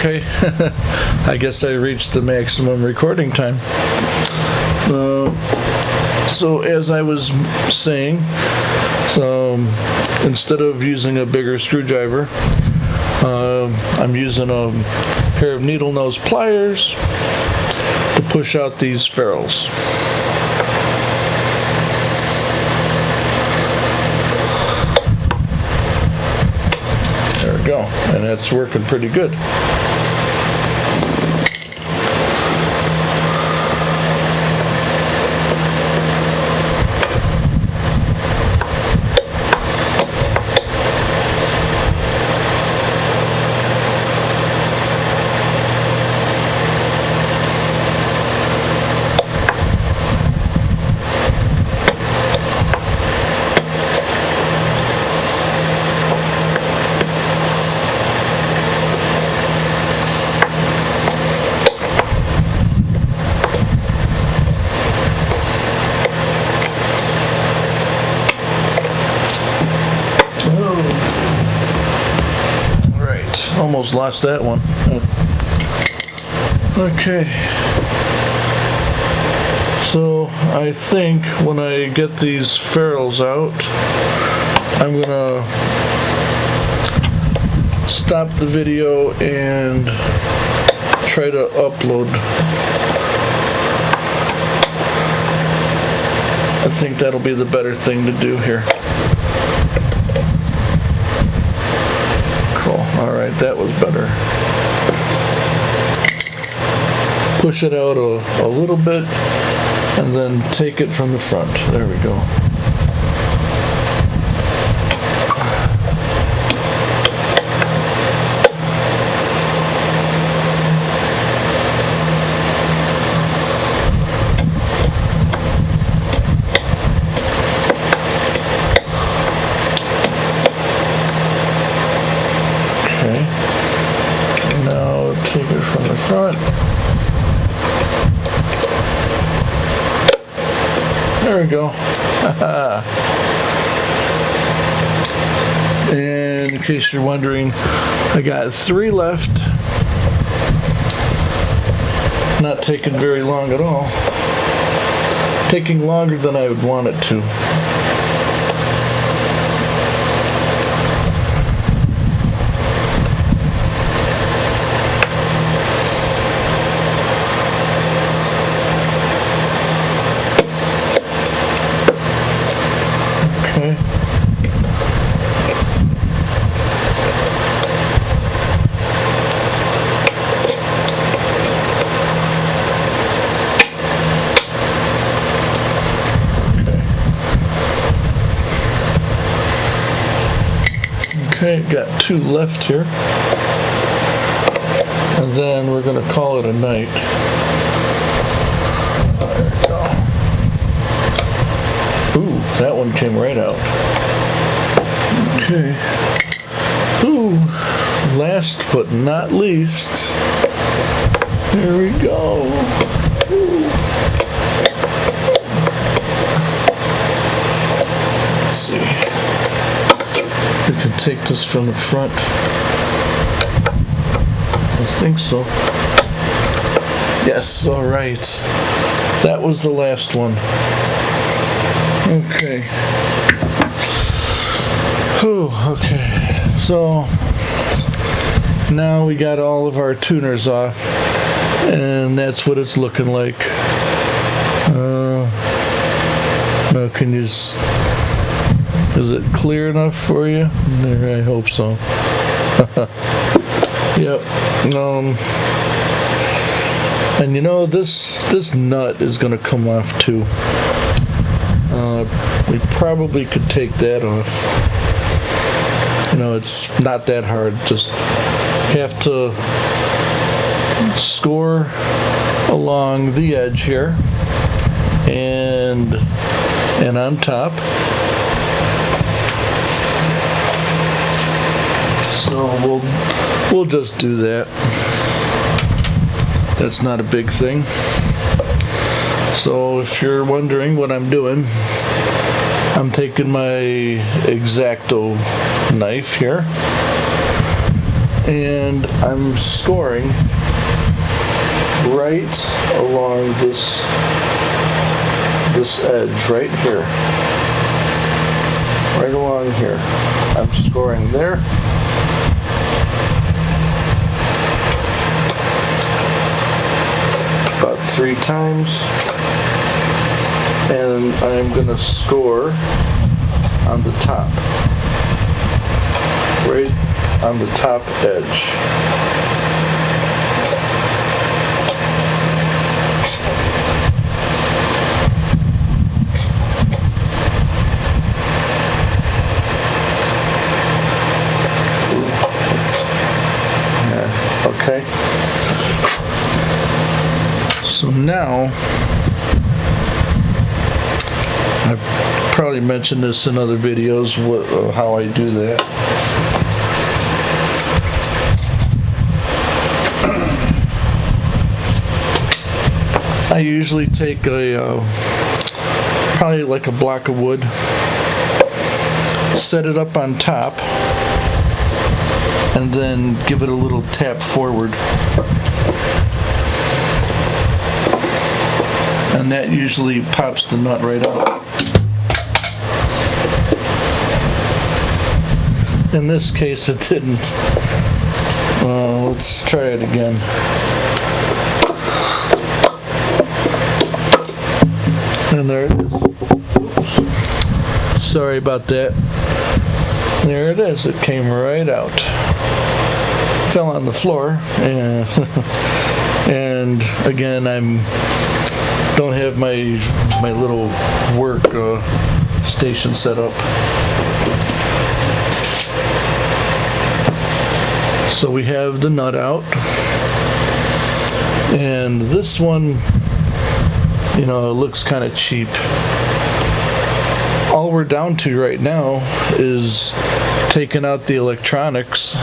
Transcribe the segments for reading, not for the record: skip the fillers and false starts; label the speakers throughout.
Speaker 1: Okay, I guess I reached the maximum recording time. So as I was saying, instead of using a bigger screwdriver, I'm using a pair of needle nose pliers to push out these ferrules. There we go, and that's working pretty good. Almost lost that one. Okay. So I think when I get these ferrules out, I'm gonna stop the video and try to upload. I think that'll be the better thing to do here. All right, that was better. Push it out a little bit and then take it from the front. There we go. There we go. And in case you're wondering, I got 3 left. Not taking very long at all. Taking longer than I would want it to. Okay, got 2 left here. And then we're going to call it a night. There we go. Ooh, that one came right out. Okay. Ooh, last but not least, here we go. Ooh. Let's see. We can take this from the front. I think so. Yes, all right. That was the last one. Okay. Whew, okay. So now we got all of our tuners off, and that's what it's looking like. Now can you is it clear enough for you? There, I hope so. Yep. And you know, this nut is going to come off too. We probably could take that off. You know, it's not that hard. Just have to score along the edge here and on top. So we'll just do that. That's not a big thing. So if you're wondering what I'm doing, I'm taking my X-Acto knife here and I'm scoring right along this edge right here. Right along here. I'm scoring there. About 3 times. And I'm going to score on the top. Right on the top edge. Okay. So now, I've probably mentioned this in other videos, how I do that. I usually take probably like a block of wood, set it up on top, and then give it a little tap forward. And that usually pops the nut right out. In this case it didn't. Let's try it again. And there it is. Oops. Sorry about that. There it is. It came right out. Fell on the floor, and again, don't have my little work station set up. So we have the nut out, and this one, it looks kind of cheap. All we're down to right now is taking out the electronics.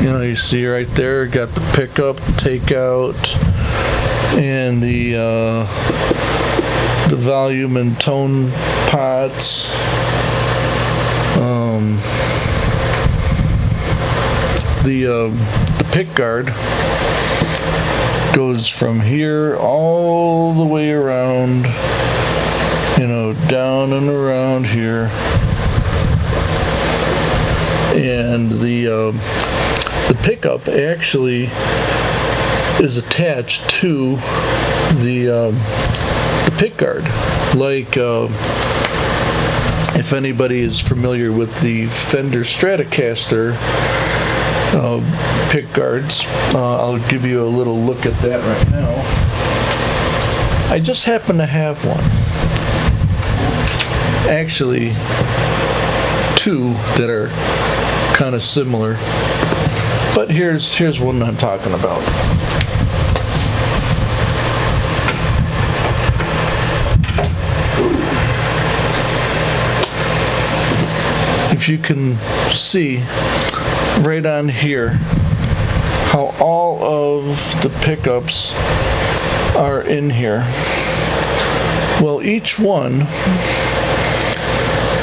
Speaker 1: You see right there, got the pickup, takeout, and the volume and tone pots. The pick guard goes from here all the way around, down and around here. And the pickup actually is attached to the pick guard. Like if anybody is familiar with the Fender Stratocaster pick guards, I'll give you a little look at that right now. I just happen to have one. Actually, 2 that are kind of similar. But here's one I'm talking about. If you can see right on here how all of the pickups are in here. Well, each one,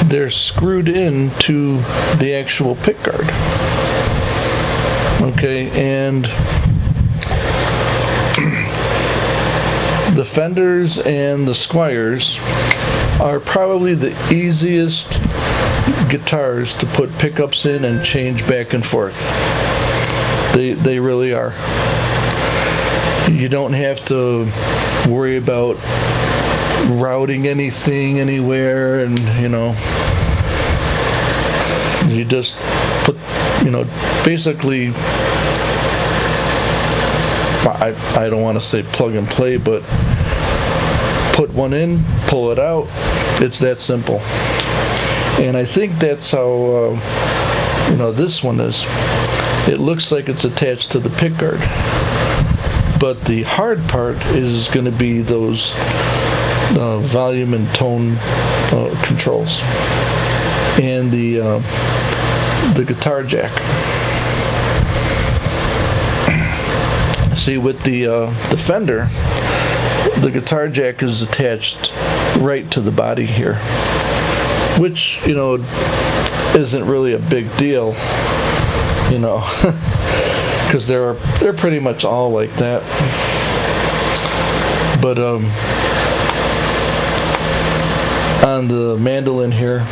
Speaker 1: they're screwed into the actual pick guard. Okay, and the Fenders and the Squiers are probably the easiest guitars to put pickups in and change back and forth. They really are. You don't have to worry about routing anything anywhere, and you just put, basically, I don't want to say plug and play, but put one in, pull it out. It's that simple. And I think that's how this one is. It looks like it's attached to the pick guard, but the hard part is going to be those volume and tone controls and the guitar jack. See, with the Fender, the guitar jack is attached right to the body here, which isn't really a big deal. you know, because they're pretty much all like that. But on the mandolin here,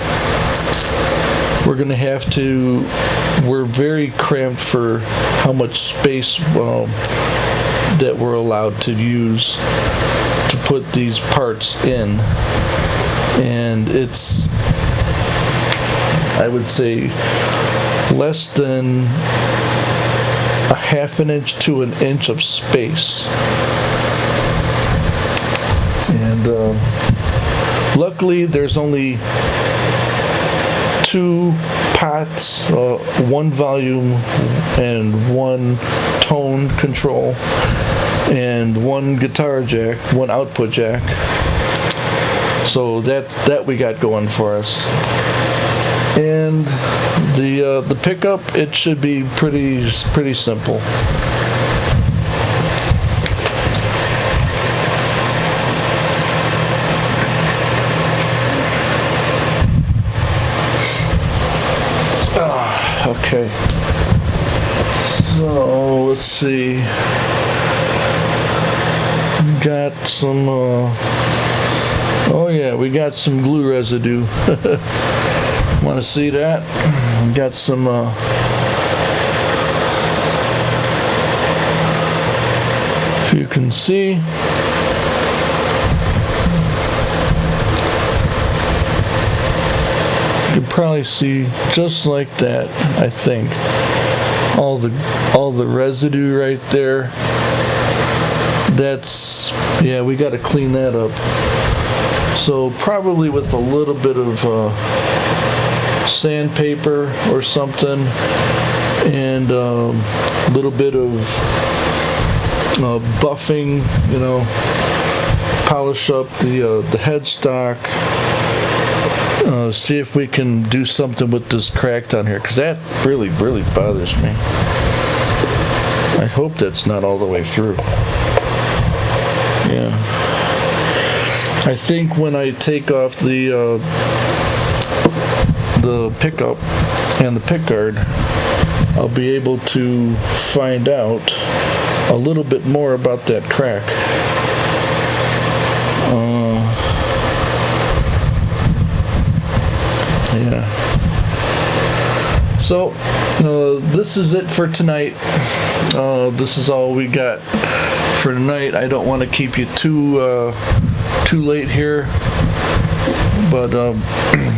Speaker 1: we're very cramped for how much space that we're allowed to use to put these parts in. And it's, I would say, less than a half an inch to an inch of space. And luckily there's only 2 pots, 1 volume and 1 tone control, and 1 guitar jack, 1 output jack. So that we got going for us. And the pickup, it should be pretty simple. Okay. So let's see. Got some. Oh yeah, we got some glue residue. Want to see that? We got some. If you can see. You can probably see just like that, I think. All the residue right there. That's, yeah, we got to clean that up. So probably with a little bit of sandpaper or something, and a little bit of buffing, you know, polish up the headstock. See if we can do something with this crack down here, because that really bothers me. I hope that's not all the way through. Yeah. I think when I take off the pickup and the pickguard, I'll be able to find out a little bit more about that crack. Yeah. So, this is it for tonight. This is all we got for tonight. I don't want to keep you too late here, but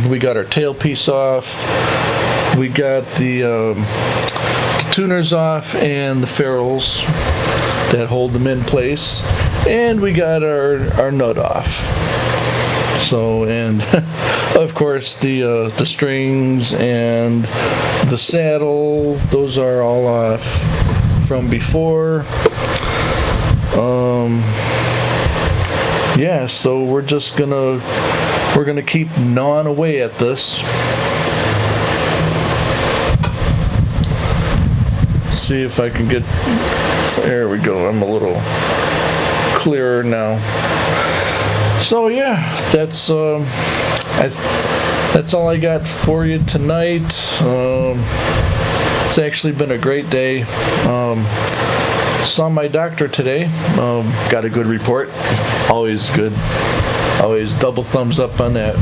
Speaker 1: we got our tailpiece off. We got the tuners off and the ferrules that hold them in place, and we got our nut off. So, and of course the strings and the saddle, those are all off from before. Yeah, so we're gonna keep gnawing away at this. See if I can get, there we go, I'm a little clearer now. So yeah, that's all I got for you tonight. It's actually been a great day. Saw my doctor today. Got a good report. Always good. Always double thumbs up on that.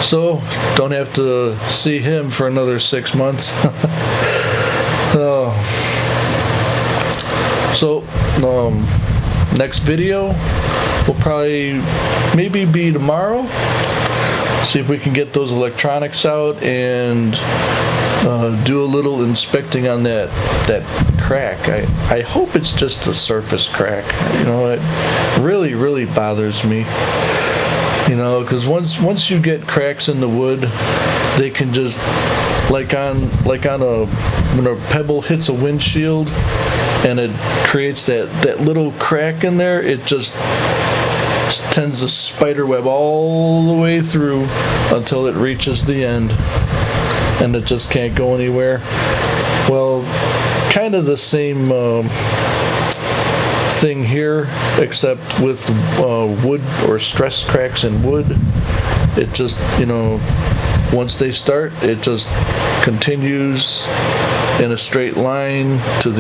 Speaker 1: So don't have to see him for another 6 months. So next video will probably maybe be tomorrow. See if we can get those electronics out and do a little inspecting on that crack. I hope it's just a surface crack. You know, it really bothers me. You know, because once you get cracks in the wood, they can just, like on when a pebble hits a windshield and it creates that little crack in there, it just tends to spiderweb all the way through until it reaches the end, and it just can't go anywhere. Well, kind of the same thing here, except with wood or stress cracks in wood. It just, you know, once they start, it just continues in a straight line to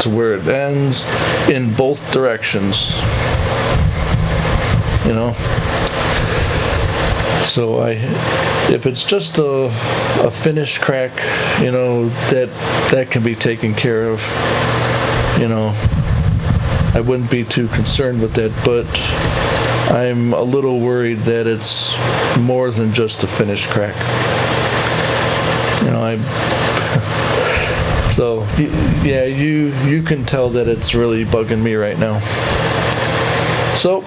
Speaker 1: where it ends in both directions. You know? So if it's just a finish crack, you know, that can be taken care of. You know, I wouldn't be too concerned with that, but I'm a little worried that it's more than just a finish crack. You know, so yeah, you can tell that it's really bugging me right now. So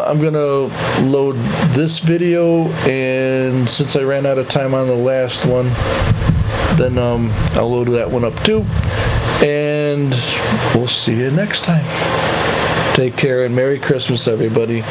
Speaker 1: I'm gonna load this video, and since I ran out of time on the last one, then I'll load that one up too, and we'll see you next time. Take care and Merry Christmas, everybody.